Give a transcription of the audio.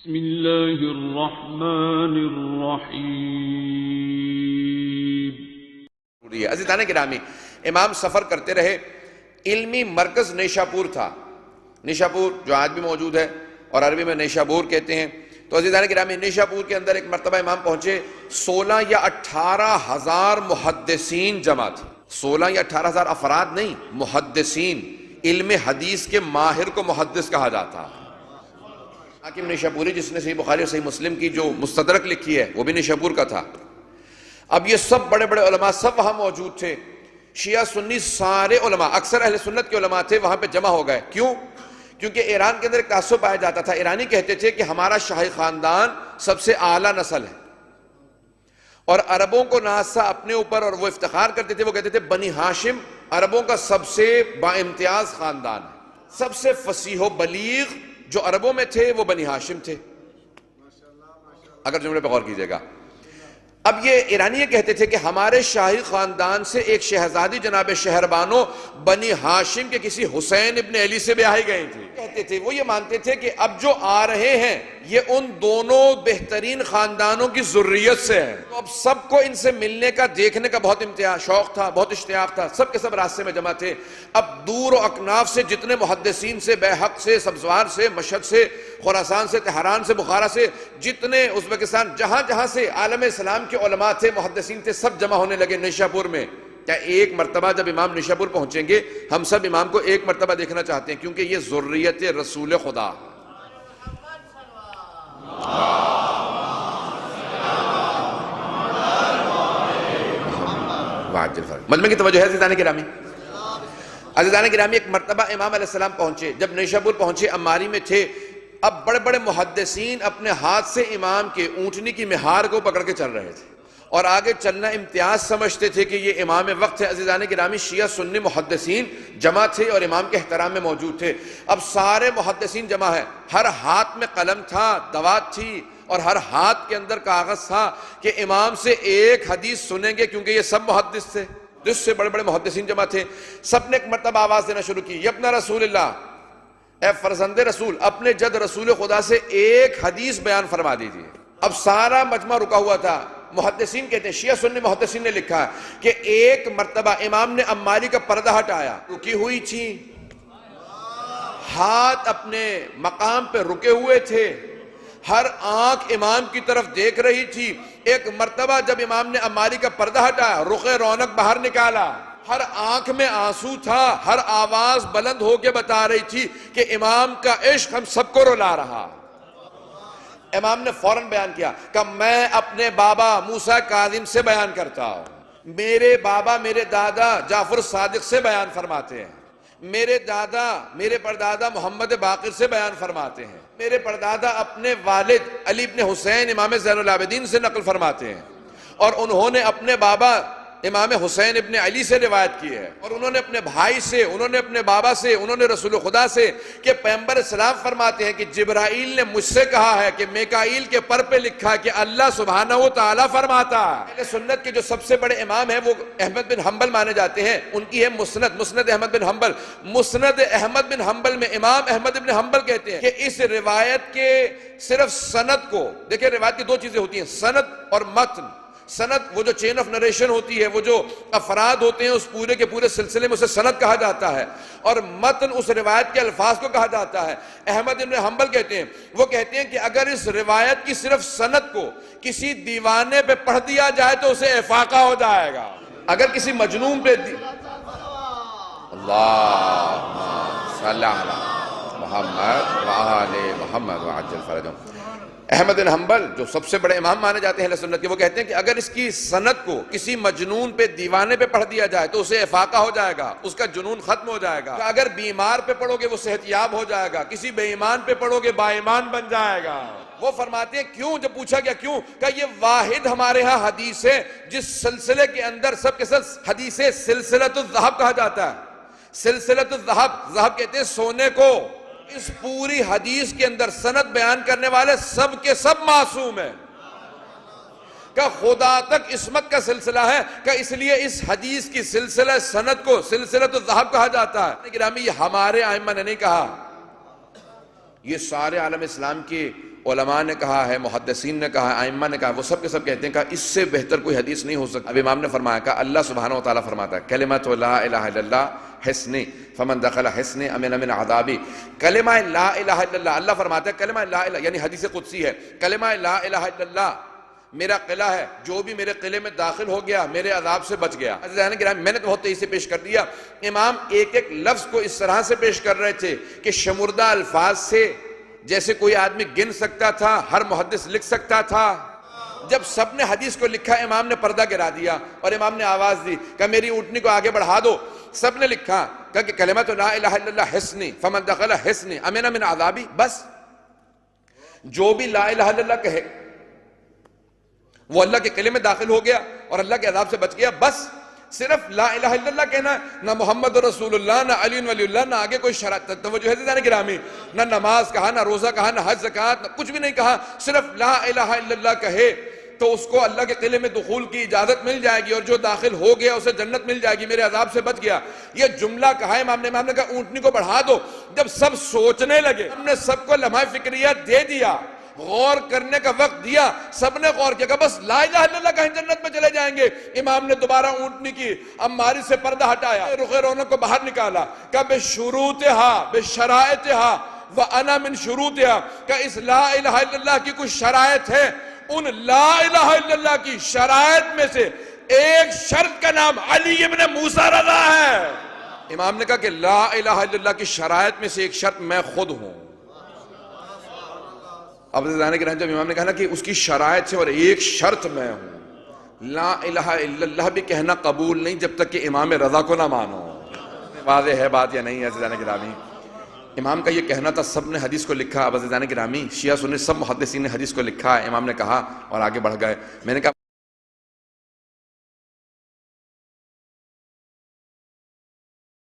بسم اللہ الرحمن الرحیم۔ عزیزان گرامی، امام سفر کرتے رہے، علمی مرکز نیشاپور تھا۔ نیشاپور جو آج بھی موجود ہے اور عربی میں نیشابور کہتے ہیں۔ تو عزیزان گرامی، نیشاپور کے اندر ایک مرتبہ امام پہنچے، 16 یا 18 ہزار محدثین جمع تھے۔ 16 یا 18 ہزار افراد نہیں، محدثین، علم حدیث کے ماہر کو محدث کہا جاتا ہے۔ حاکم نیشاپوری جس نے صحیح بخاری اور صحیح مسلم کی جو مستدرک لکھی ہے وہ بھی نیشاپور کا تھا۔ اب یہ سب بڑے بڑے علماء سب وہاں موجود تھے، شیعہ سنی سارے علماء، اکثر اہل سنت کے علماء تھے، وہاں پہ جمع ہو گئے۔ کیوں؟ کیونکہ ایران کے اندر ایک تعصب پایا جاتا تھا۔ ایرانی کہتے تھے کہ ہمارا شاہی خاندان سب سے اعلیٰ نسل ہے، اور عربوں کو ناسا اپنے اوپر، اور وہ افتخار کرتے تھے، وہ کہتے تھے بنی ہاشم عربوں کا سب سے با امتیاز خاندان ہے۔ سب سے فصیح و بلیغ جو عربوں میں تھے وہ بنی ہاشم تھے، اگر جملے پہ غور کیجئے گا۔ اب یہ ایرانی یہ کہتے تھے کہ ہمارے شاہی خاندان سے ایک شہزادی جناب شہربانو بنی ہاشم کے کسی حسین ابن علی سے بیاہی گئی تھی۔ کہتے تھے، وہ یہ مانتے تھے کہ اب جو آ رہے ہیں یہ ان دونوں بہترین خاندانوں کی ذریت سے ہیں۔ تو اب سب کو ان سے ملنے کا، دیکھنے کا بہت شوق تھا، بہت اشتیاق تھا، سب کے سب راستے میں جمع تھے۔ اب دور و اکناف سے جتنے محدثین سے، بیحق سے، سبزوار سے، مشہد سے، خراسان سے، تہران سے، بخارا سے، جتنے ازبکستان، جہاں جہاں سے عالم اسلام کے علماء تھے، محدثین تھے، سب جمع ہونے لگے نیشاپور میں۔ کیا ایک مرتبہ جب امام نیشاپور پہنچیں گے، ہم سب امام کو ایک مرتبہ دیکھنا چاہتے ہیں، کیونکہ یہ ذریت رسول خدا۔ مجمع کی توجہ ہے عزیزان گرامی۔ عزیزان گرامی، ایک مرتبہ امام علیہ السلام پہنچے، جب نیشاپور پہنچے، اماری میں تھے۔ اب بڑے بڑے محدثین اپنے ہاتھ سے امام کے اونٹنی کی مہار کو پکڑ کے چل رہے تھے، اور آگے چلنا امتیاز سمجھتے تھے کہ یہ امام وقت ہے۔ عزیزان گرامی، شیعہ سنی محدثین جمع تھے اور امام کے احترام میں موجود تھے۔ اب سارے محدثین جمع ہیں، ہر ہاتھ میں قلم تھا، دوات تھی، اور ہر ہاتھ کے اندر کاغذ تھا کہ امام سے ایک حدیث سنیں گے، کیونکہ یہ سب محدث تھے، جس سے بڑے بڑے محدثین جمع تھے۔ سب نے ایک مرتبہ آواز دینا شروع کی، یبن رسول اللہ، اے فرزند رسول، اپنے جد رسول خدا سے ایک حدیث بیان فرما دیجیے۔ اب سارا مجمع رکا ہوا تھا۔ محدثین کہتے ہیں، شیعہ سنی محدثین نے لکھا کہ ایک مرتبہ امام نے عماری کا پردہ ہٹایا، رکی ہوئی تھی، ہاتھ اپنے مقام پہ رکے ہوئے تھے، ہر آنکھ امام کی طرف دیکھ رہی تھی۔ ایک مرتبہ جب امام نے عماری کا پردہ ہٹایا، رخ رونق باہر نکالا، ہر آنکھ میں آنسو تھا، ہر آواز بلند ہو کے بتا رہی تھی کہ امام کا عشق ہم سب کو رلا رہا۔ امام نے فوراً بیان کیا کہ میں اپنے بابا موسیٰ کاظم سے بیان کرتا ہوں، میرے بابا میرے دادا جعفر صادق سے بیان فرماتے ہیں، میرے دادا میرے پردادا محمد باقر سے بیان فرماتے ہیں، میرے پردادا اپنے والد علی ابن حسین امام زین العابدین سے نقل فرماتے ہیں، اور انہوں نے اپنے بابا امام حسین ابن علی سے روایت کی ہے، اور انہوں نے اپنے بھائی سے، انہوں نے اپنے بابا سے، انہوں نے رسول خدا سے، کہ پیغمبر اسلام فرماتے ہیں کہ جبرائیل نے مجھ سے کہا ہے کہ میکائیل کے پر پہ لکھا کہ اللہ سبحانہ و تعالیٰ فرماتا ہے۔ اہل سنت کے جو سب سے بڑے امام ہیں وہ احمد بن حنبل مانے جاتے ہیں، ان کی ہے مسند احمد بن حنبل۔ مسند احمد بن حنبل میں امام احمد بن حنبل کہتے ہیں کہ اس روایت کے صرف سند کو دیکھیں، روایت کی دو چیزیں ہوتی ہیں، سند اور متن۔ سند وہ جو چین آف نریشن ہوتی ہے، وہ جو افراد ہوتے ہیں اس پورے کے پورے سلسلے میں اسے سند کہا جاتا ہے، اور متن اس روایت کے الفاظ کو کہا جاتا ہے۔ احمد بن حنبل کہتے ہیں، وہ کہتے ہیں کہ اگر اس روایت کی صرف سند کو کسی دیوانے پہ پڑھ دیا جائے تو اسے افاقہ ہو جائے گا، اگر کسی مجنون پہ اللہم صلی علی محمد وآل محمد وعجل فرجہم۔ احمد بن حنبل جو سب سے بڑے امام مانے جاتے ہیں اہل سنت کے، وہ کہتے ہیں کہ اگر اس کی سند کو کسی مجنون پہ دیوانے پہ پڑھ دیا جائے تو اسے افاقہ ہو جائے گا، اس کا جنون ختم ہو جائے گا۔ اگر بیمار پہ پڑھو گے وہ صحت یاب ہو جائے گا، کسی بے ایمان پہ پڑھو گے با ایمان بن جائے گا۔ وہ فرماتے ہیں کیوں؟ جب پوچھا گیا کیوں، کہ یہ واحد ہمارے ہاں حدیث ہے جس سلسلے کے اندر سب کے سب حدیث سلسلۃ الذہب کہا جاتا ہے۔ سلسلۃ الذہب، ذہب کہتے ہیں سونے کو۔ اس پوری حدیث کے اندر سند بیان کرنے والے سب کے سب معصوم ہیں، کہ خدا تک عصمت کا سلسلہ ہے، کہ اس لیے اس حدیث کی سلسلہ سند کو سلسلۃ الذہب کہا جاتا ہے۔ گرامی، یہ ہمارے ائمہ نے نہیں کہا، یہ سارے عالم اسلام کے علماء نے کہا ہے، محدثین نے کہا ہے، ائمہ نے کہا، وہ سب کے سب کہتے ہیں کہ اس سے بہتر کوئی حدیث نہیں ہو سکتی۔ اب امام نے فرمایا کہ اللہ سبحانہ و تعالیٰ فرماتا ہے کلمۃ لا الہ الا اللہ حصنی فمن دخل حصنی امن من عذابی۔ کلمہ لا الہ الا اللہ، اللہ فرماتا ہے کلمہ لا الہ، یعنی حدیث قدسی ہے، کلمہ لا الہ الا اللہ میرا قلعہ ہے، جو بھی میرے قلعے میں داخل ہو گیا میرے عذاب سے بچ گیا۔ عزیزان کرام، میں نے تو بہت تیزی سے پیش کر دیا، امام ایک ایک لفظ کو اس طرح سے پیش کر رہے تھے کہ شمردہ الفاظ سے جیسے کوئی آدمی گن سکتا تھا، ہر محدث لکھ سکتا تھا۔ جب سب نے حدیث کو لکھا، امام نے پردہ گرا دیا اور امام نے آواز دی کہ میری اونٹنی کو آگے بڑھا دو۔ سب نے لکھا کہ کلمۃ لا الہ الا اللہ حصنی فمن دخل حصنی امن من عذابی۔ بس جو بھی لا الہ الا اللہ کہے وہ اللہ کے قلعے میں داخل ہو گیا اور اللہ کے عذاب سے بچ گیا۔ بس صرف لا الہ الا اللہ کہنا، نہ محمد رسول اللہ، نہ علی ولی اللہ، نہ آگے کوئی شرط توجہ ہے عزیزان گرامی، نہ نماز کہا، نہ روزہ کہا، نہ حج زکوٰۃ، نہ کچھ بھی نہیں کہا، صرف لا الہ الا اللہ کہے تو اس کو اللہ کے قلعے میں دخول کی اجازت مل جائے گی، اور جو داخل ہو گیا اسے جنت مل جائے گی، میرے عذاب سے بچ گیا۔ یہ جملہ کہا امام نے کہا اونٹنی کو بڑھا دو۔ جب سب سوچنے لگے، ہم نے سب کو لمحہ فکریہ دے دیا، غور کرنے کا وقت دیا، سب نے غور کیا کہ بس لا الہ الا اللہ کہیں جنت میں چلے جائیں گے۔ امام نے دوبارہ اونٹنی کی عماری سے پردہ ہٹایا، رخ رونق کو باہر نکالا کہ بشروطہا بشرائطہا وانا من شروطہا، کہ اس لا الہ الا اللہ کی کچھ شرائط ہے، ان لا الہ الا اللہ کی شرائط میں سے ایک شرط کا نام علی ابن موسیٰ رضا ہے۔ امام نے کہا کہ لا الہ الا اللہ کی شرائط میں سے ایک شرط میں خود ہوں۔ اب عزیزان کرام، جب امام نے کہا نا کہ اس کی شرائط سے اور ایک شرط میں ہوں، لا الہ الا اللہ بھی کہنا قبول نہیں جب تک کہ امام رضا کو نہ مانو۔ واضح ہے بات یا نہیں ہے عزیزان گرامی؟ امام کا یہ کہنا تھا، سب نے حدیث کو لکھا۔ اب عزیزان گرامی، شیعہ سنی سب محدثین نے حدیث کو لکھا، امام نے کہا اور آگے بڑھ گئے۔ میں نے کہا